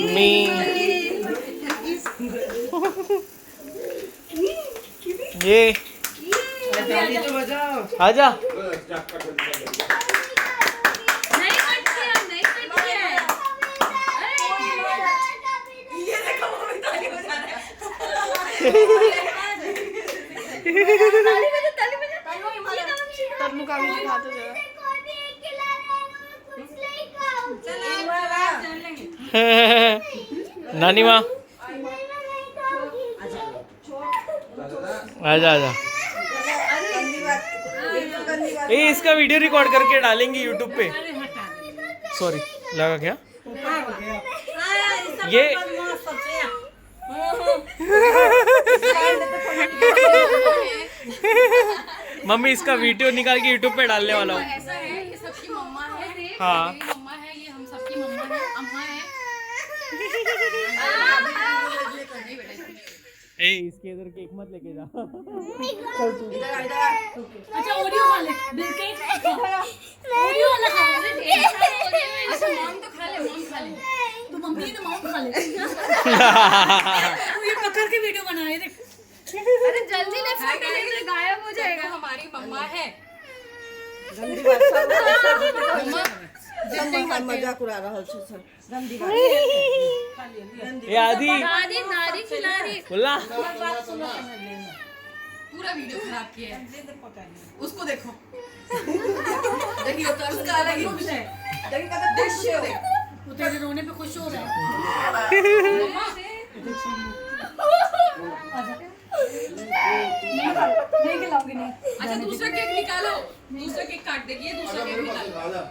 मी ये आजा। नानी माँ आजा आजा। ये इसका वीडियो रिकॉर्ड करके डालेंगे यूट्यूब पे। सॉरी लगा क्या ये मम्मी इसका वीडियो निकाल के यूट्यूब पे डालने वाला हूँ। ऐसा है ये सबकी मम्मा है। हाँ मम्मा है ये हम सबकी मम्मा है अम्मा है। ए इसके इधर केक मत लेके जा। अच्छा ओरियो खा ले बिल केक ओरियो वाला खा ले। अच्छा मॉम तो खा ले मॉम खा ले तो मम्मी तो मॉम खा ले। ये पकड़ के वीडियो बनाए देख। अरे जल्दी ले फोटो ले गायब हो जाएगा। हमारी मम्मा है। मजाक उड़ा रहा छे सर। गंदी बात ये आदि दादी दादी खिला रही बोला पूरा वीडियो खराब किया है। उसको देखो देखिए तो उसका अलग ही खुश है। देखिए कहता दृश्य देखो वो तेरे रोने पे खुश हो रहा है। नहीं खिलाओगे नहीं। अच्छा दूसरा केक निकालो दूसरा केक काट देगी दूसरा केक निकालो।